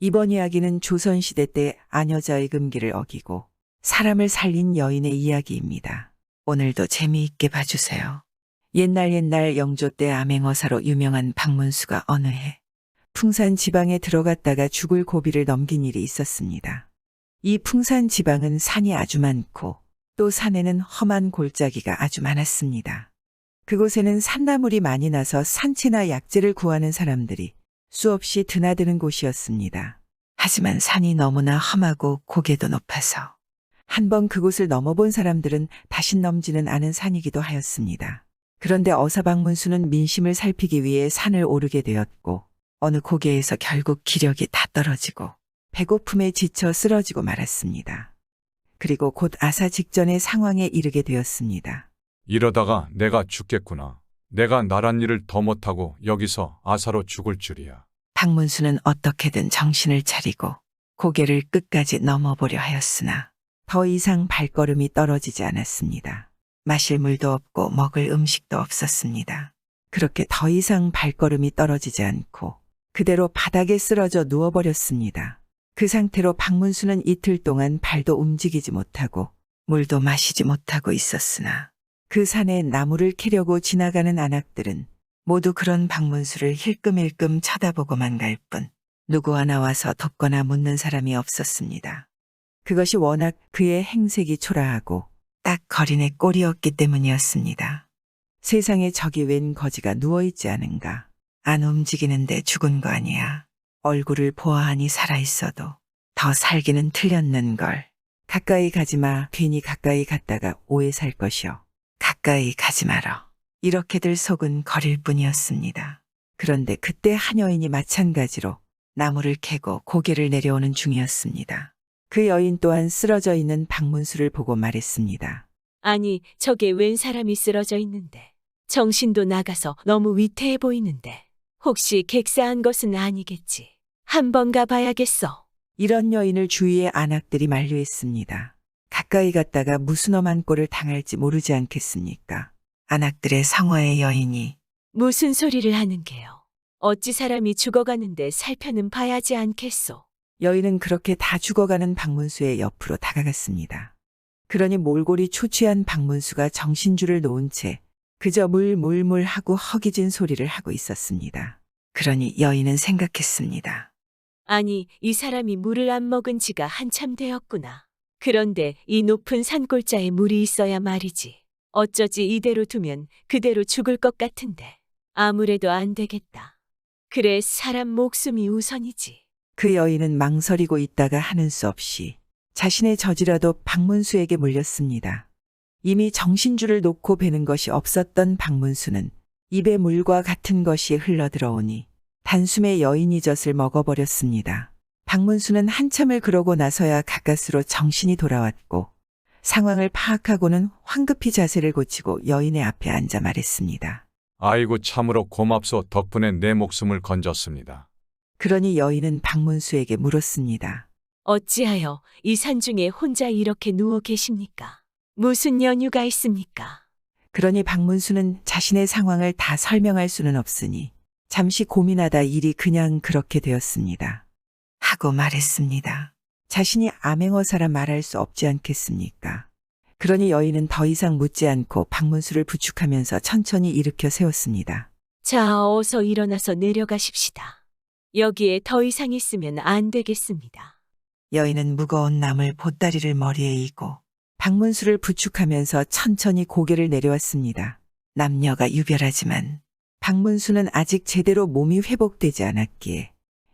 이번 이야기는 조선시대 때 아녀자의 금기를 어기고 사람을 살린 여인의 이야기입니다. 오늘도 재미있게 봐주세요. 옛날 영조 때 암행어사로 유명한 박문수가 어느 해 풍산 지방에 들어갔다가 죽을 고비를 넘긴 일이 있었습니다. 이 풍산 지방은 산이 아주 많고 또 산에는 험한 골짜기가 아주 많았습니다. 그곳에는 산나물이 많이 나서 산채나 약재를 구하는 사람들이 수없이 드나드는 곳이었습니다. 하지만 산이 너무나 험하고 고개도 높아서 한번 그곳을 넘어본 사람들은 다시 넘지는 않은 산이기도 하였습니다. 그런데 어사 박문수는 민심을 살피기 위해 산을 오르게 되었고 어느 고개에서 결국 기력이 다 떨어지고 배고픔에 지쳐 쓰러지고 말았습니다. 그리고 곧 아사 직전의 상황에 이르게 되었습니다. 이러다가 내가 죽겠구나. 내가 나란 일을 더 못하고 여기서 아사로 죽을 줄이야. 박문수는 어떻게든 정신을 차리고 고개를 끝까지 넘어보려 하였으나 더 이상 발걸음이 떨어지지 않았습니다. 마실 물도 없고 먹을 음식도 없었습니다. 그렇게 더 이상 발걸음이 떨어지지 않고 그대로 바닥에 쓰러져 누워버렸습니다. 그 상태로 박문수는 이틀 동안 발도 움직이지 못하고 물도 마시지 못하고 있었으나 그 산에 나무를 캐려고 지나가는 안악들은 모두 그런 박문수를 힐끔힐끔 쳐다보고만 갈 뿐 누구 하나 와서 돕거나 묻는 사람이 없었습니다. 그것이 워낙 그의 행색이 초라하고 딱 거린의 꼴이었기 때문이었습니다. 세상에 저기 웬 거지가 누워있지 않은가. 안 움직이는데 죽은 거 아니야. 얼굴을 보아하니 살아있어도 더 살기는 틀렸는걸. 가까이 가지마. 괜히 가까이 갔다가 오해 살 것이오. 가까이 가지 말어. 이렇게들 속은 거릴 뿐이었습니다. 그런데 그때 한 여인이 마찬가지로 나무를 캐고 고개를 내려오는 중이었습니다. 그 여인 또한 쓰러져 있는 박문수를 보고 말했습니다. 아니, 저게 웬 사람이 쓰러져 있는데. 정신도 나가서 너무 위태해 보이는데. 혹시 객사한 것은 아니겠지. 한번 가봐야겠어. 이런 여인을 주위의 안악들이 만류했습니다. 가까이 갔다가 무슨 험한 꼴을 당할지 모르지 않겠습니까? 안악들의 성화의 여인이 무슨 소리를 하는 게요. 어찌 사람이 죽어가는데 살펴는 봐야지 않겠소. 여인은 그렇게 다 죽어가는 박문수의 옆으로 다가갔습니다. 그러니 몰골이 초취한 박문수가 정신줄을 놓은 채 그저 물물물 하고 허기진 소리를 하고 있었습니다. 그러니 여인은 생각했습니다. 아니, 이 사람이 물을 안 먹은 지가 한참 되었구나. 그런데 이 높은 산골짜에 물이 있어야 말이지. 어쩌지 이대로 두면 그대로 죽을 것 같은데. 아무래도 안 되겠다. 그래, 사람 목숨이 우선이지. 그 여인은 망설이고 있다가 하는 수 없이 자신의 저지라도 박문수에게 물렸습니다. 이미 정신줄을 놓고 베는 것이 없었던 박문수는 입에 물과 같은 것이 흘러들어오니 단숨에 여인이 젖을 먹어버렸습니다. 박문수는 한참을 그러고 나서야 가까스로 정신이 돌아왔고 상황을 파악하고는 황급히 자세를 고치고 여인의 앞에 앉아 말했습니다. 아이고 참으로 고맙소. 덕분에 내 목숨을 건졌습니다. 그러니 여인은 박문수에게 물었습니다. 어찌하여 이 산중에 혼자 이렇게 누워 계십니까? 무슨 연유가 있습니까? 그러니 박문수는 자신의 상황을 다 설명할 수는 없으니 잠시 고민하다 일이 그냥 그렇게 되었습니다. 하고 말했습니다. 자신이 암행어사라 말할 수 없지 않겠습니까? 그러니 여인은 더 이상 묻지 않고 박문수를 부축하면서 천천히 일으켜 세웠습니다. 자, 어서 일어나서 내려가십시다. 여기에 더 이상 있으면 안 되겠습니다. 여인은 무거운 나물 보따리를 머리에 이고 박문수를 부축하면서 천천히 고개를 내려왔습니다. 남녀가 유별하지만 박문수는 아직 제대로 몸이 회복되지 않았기에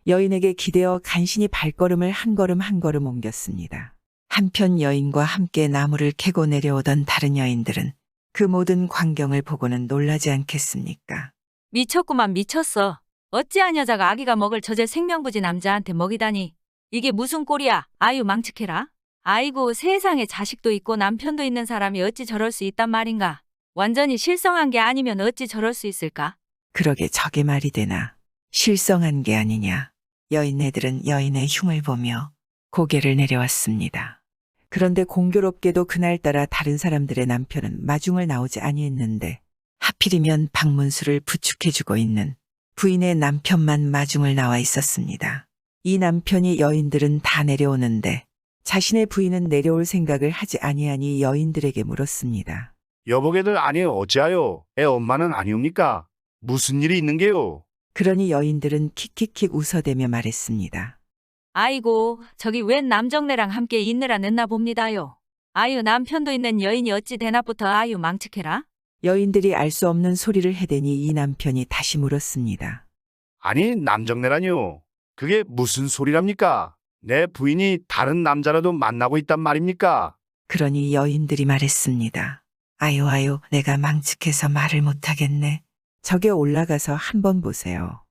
여인에게 기대어 간신히 발걸음을 한 걸음 한 걸음 옮겼습니다. 한편 여인과 함께 나무를 캐고 내려오던 다른 여인들은 그 모든 광경을 보고는 놀라지 않겠습니까? 미쳤구만 미쳤어. 어찌한 여자가 아기가 먹을 저제 생명부지 남자한테 먹이다니. 이게 무슨 꼴이야. 아유 망측해라. 아이고 세상에 자식도 있고 남편도 있는 사람이 어찌 저럴 수 있단 말인가. 완전히 실성한 게 아니면 어찌 저럴 수 있을까. 그러게 저게 말이 되나. 실성한 게 아니냐. 여인네들은 여인의 흉을 보며 고개를 내려왔습니다. 그런데 공교롭게도 그날따라 다른 사람들의 남편은 마중을 나오지 아니했는데 하필이면 박문수를 부축해주고 있는 부인의 남편만 마중을 나와 있었습니다. 이 남편이 여인들은 다 내려오는데 자신의 부인은 내려올 생각을 하지 아니하니 여인들에게 물었습니다. 여보게들 아니 어찌하여 애 엄마는 아니옵니까? 무슨 일이 있는 게요? 그러니 여인들은 킥킥킥 웃어대며 말했습니다. 아이고, 저기 웬 남정네랑 함께 있느라 늦나 봅니다요. 아유, 남편도 있는 여인이 어찌 대낮부터 아유 망측해라? 여인들이 알 수 없는 소리를 해대니 이 남편이 다시 물었습니다. 아니 남정네라뇨. 그게 무슨 소리랍니까? 내 부인이 다른 남자라도 만나고 있단 말입니까? 그러니 여인들이 말했습니다. 아유 아유 내가 망측해서 말을 못하겠네. 저기 올라가서 한번 보세요.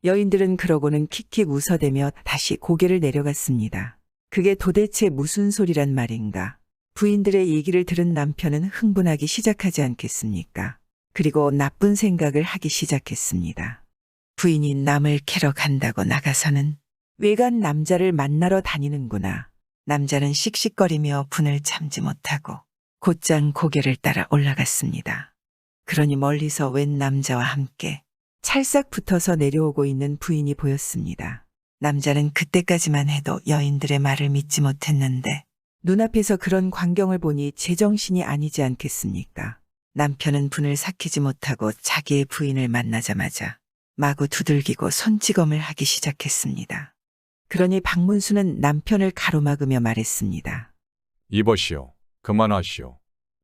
여인들은 그러고는 킥킥 웃어대며 다시 고개를 내려갔습니다. 그게 도대체 무슨 소리란 말인가? 부인들의 얘기를 들은 남편은 흥분하기 시작하지 않겠습니까? 그리고 나쁜 생각을 하기 시작했습니다. 부인이 남을 캐러 간다고 나가서는 외간 남자를 만나러 다니는구나. 남자는 씩씩거리며 분을 참지 못하고 곧장 고개를 따라 올라갔습니다. 그러니 멀리서 웬 남자와 함께 찰싹 붙어서 내려오고 있는 부인이 보였습니다. 남자는 그때까지만 해도 여인들의 말을 믿지 못했는데 눈앞에서 그런 광경을 보니 제정신이 아니지 않겠습니까? 남편은 분을 삭히지 못하고 자기의 부인을 만나자마자 마구 두들기고 손찌검을 하기 시작했습니다. 그러니 박문수는 남편을 가로막으며 말했습니다. 이보시오. 그만하시오.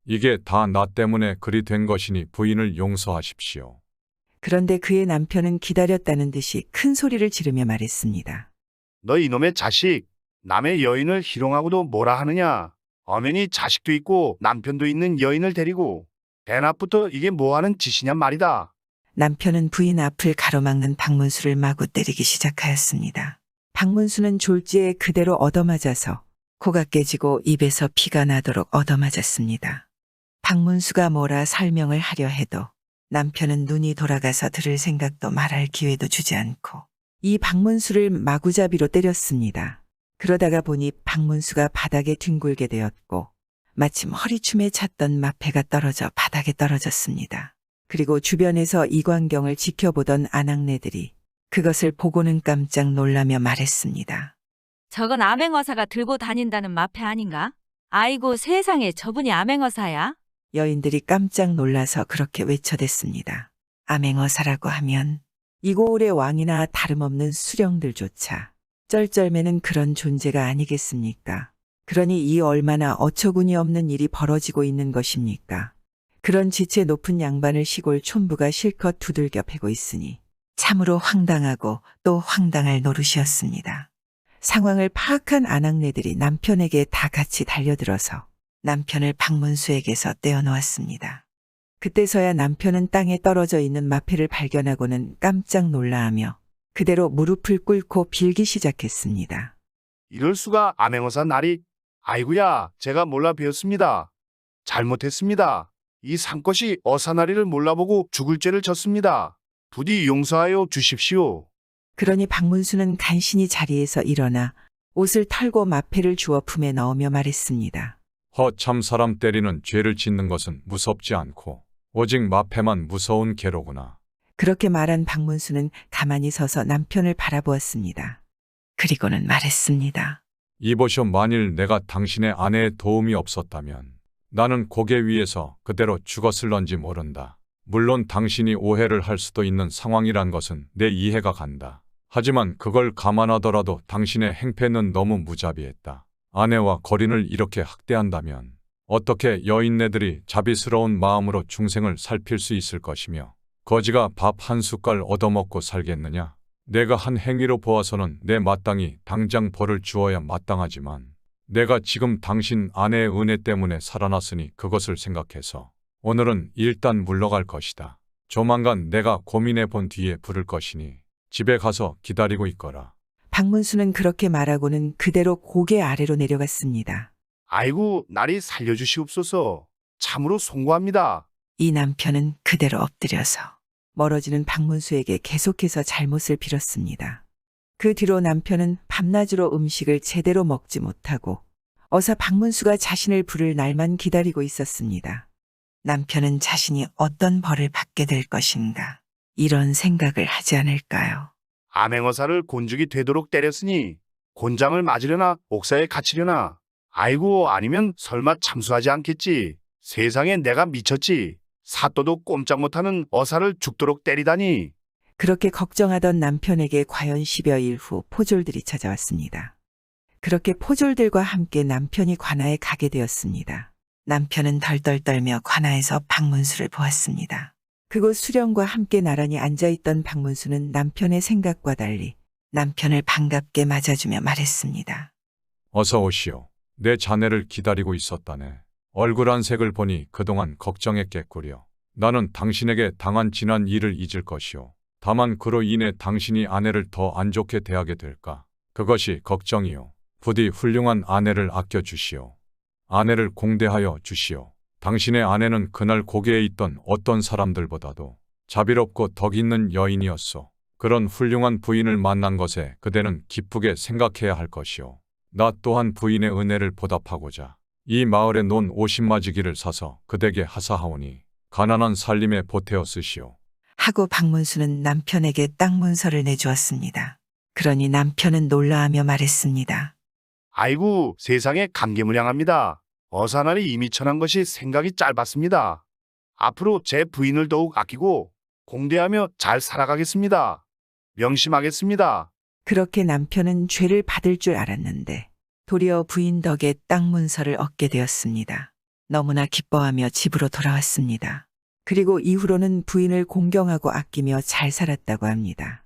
이게 다 나 때문에 그리 된 것이니 부인을 용서하십시오. 그런데 그의 남편은 기다렸다는 듯이 큰 소리를 지르며 말했습니다. 너 이놈의 자식, 남의 여인을 희롱하고도 뭐라 하느냐? 엄연히 자식도 있고 남편도 있는 여인을 데리고 대낮부터 이게 뭐하는 짓이냔 말이다. 남편은 부인 앞을 가로막는 박문수를 마구 때리기 시작하였습니다. 박문수는 졸지에 그대로 얻어맞아서 코가 깨지고 입에서 피가 나도록 얻어맞았습니다. 박문수가 뭐라 설명을 하려 해도 남편은 눈이 돌아가서 들을 생각도 말할 기회도 주지 않고 이 박문수를 마구잡이로 때렸습니다. 그러다가 보니 박문수가 바닥에 뒹굴게 되었고 마침 허리춤에 찼던 마패가 떨어져 바닥에 떨어졌습니다. 그리고 주변에서 이 광경을 지켜보던 아낙네들이 그것을 보고는 깜짝 놀라며 말했습니다. 저건 암행어사가 들고 다닌다는 마패 아닌가? 아이고, 세상에 저분이 암행어사야? 여인들이 깜짝 놀라서 그렇게 외쳐댔습니다. 암행어사라고 하면 이고을의 왕이나 다름없는 수령들조차 쩔쩔매는 그런 존재가 아니겠습니까? 그러니 이 얼마나 어처구니 없는 일이 벌어지고 있는 것입니까? 그런 지체 높은 양반을 시골 촌부가 실컷 두들겨 패고 있으니 참으로 황당하고 또 황당할 노릇이었습니다. 상황을 파악한 아낙네들이 남편에게 다 같이 달려들어서 남편을 박문수에게서 떼어놓았습니다. 그때서야 남편은 땅에 떨어져 있는 마패를 발견하고는 깜짝 놀라하며 그대로 무릎을 꿇고 빌기 시작했습니다. 이럴 수가 암행어사 날이. 아이고야, 제가 몰라 배웠습니다. 잘못했습니다. 이 상것이 어사나리를 몰라보고 죽을 죄를 졌습니다. 부디 용서하여 주십시오. 그러니 박문수는 간신히 자리에서 일어나 옷을 털고 마패를 주워 품에 넣으며 말했습니다. 허참 사람 때리는 죄를 짓는 것은 무섭지 않고 오직 마패만 무서운 괴로구나. 그렇게 말한 박문수는 가만히 서서 남편을 바라보았습니다. 그리고는 말했습니다. 이보시오. 만일 내가 당신의 아내의 도움이 없었다면 나는 고개 위에서 그대로 죽었을런지 모른다. 물론 당신이 오해를 할 수도 있는 상황이란 것은 내 이해가 간다. 하지만 그걸 감안하더라도 당신의 행패는 너무 무자비했다. 아내와 거린을 이렇게 학대한다면 어떻게 여인네들이 자비스러운 마음으로 중생을 살필 수 있을 것이며 거지가 밥 한 숟갈 얻어먹고 살겠느냐? 내가 한 행위로 보아서는 내 마땅히 당장 벌을 주어야 마땅하지만 내가 지금 당신 아내의 은혜 때문에 살아났으니 그것을 생각해서 오늘은 일단 물러갈 것이다. 조만간 내가 고민해 본 뒤에 부를 것이니 집에 가서 기다리고 있거라. 박문수는 그렇게 말하고는 그대로 고개 아래로 내려갔습니다. 아이고, 날이 살려주시옵소서. 참으로 송구합니다. 이 남편은 그대로 엎드려서 멀어지는 박문수에게 계속해서 잘못을 빌었습니다. 그 뒤로 남편은 밤낮으로 음식을 제대로 먹지 못하고 어서 박문수가 자신을 부를 날만 기다리고 있었습니다. 남편은 자신이 어떤 벌을 받게 될 것인가 이런 생각을 하지 않을까요? 암행어사를 곤죽이 되도록 때렸으니 곤장을 맞으려나 옥사에 갇히려나. 아이고 아니면 설마 참수하지 않겠지. 세상에 내가 미쳤지. 사또도 꼼짝 못하는 어사를 죽도록 때리다니. 그렇게 걱정하던 남편에게 과연 10여일 후 포졸들이 찾아왔습니다. 그렇게 포졸들과 함께 남편이 관아에 가게 되었습니다. 남편은 덜덜 떨며 관아에서 박문수를 보았습니다. 그곳 수령과 함께 나란히 앉아있던 박문수는 남편의 생각과 달리 남편을 반갑게 맞아주며 말했습니다. 어서 오시오. 내 자네를 기다리고 있었다네. 얼굴 안색을 보니 그동안 걱정했겠구려. 나는 당신에게 당한 지난 일을 잊을 것이오. 다만 그로 인해 당신이 아내를 더 안 좋게 대하게 될까? 그것이 걱정이오. 부디 훌륭한 아내를 아껴주시오. 아내를 공대하여 주시오. 당신의 아내는 그날 고개에 있던 어떤 사람들보다도 자비롭고 덕 있는 여인이었소. 그런 훌륭한 부인을 만난 것에 그대는 기쁘게 생각해야 할 것이오. 나 또한 부인의 은혜를 보답하고자 이 마을에 논 50마지기를 사서 그대에게 하사하오니 가난한 살림에 보태어 쓰시오. 하고 박문수는 남편에게 땅 문서를 내주었습니다. 그러니 남편은 놀라하며 말했습니다. 아이고 세상에 감개무량합니다. 어사날이 이미 천한 것이 생각이 짧았습니다. 앞으로 제 부인을 더욱 아끼고 공대하며 잘 살아가겠습니다. 명심하겠습니다. 그렇게 남편은 죄를 받을 줄 알았는데 도리어 부인 덕에 땅 문서를 얻게 되었습니다. 너무나 기뻐하며 집으로 돌아왔습니다. 그리고 이후로는 부인을 공경하고 아끼며 잘 살았다고 합니다.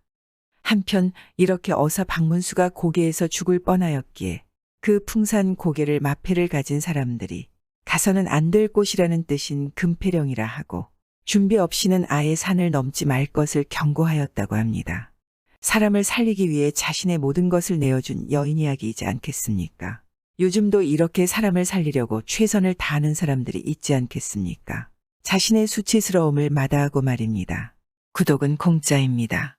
한편 이렇게 어사 박문수가 고개에서 죽을 뻔하였기에 그 풍산 고개를 마패를 가진 사람들이 가서는 안 될 곳이라는 뜻인 금패령이라 하고 준비 없이는 아예 산을 넘지 말 것을 경고하였다고 합니다. 사람을 살리기 위해 자신의 모든 것을 내어준 여인 이야기이지 않겠습니까? 요즘도 이렇게 사람을 살리려고 최선을 다하는 사람들이 있지 않겠습니까? 자신의 수치스러움을 마다하고 말입니다. 구독은 공짜입니다.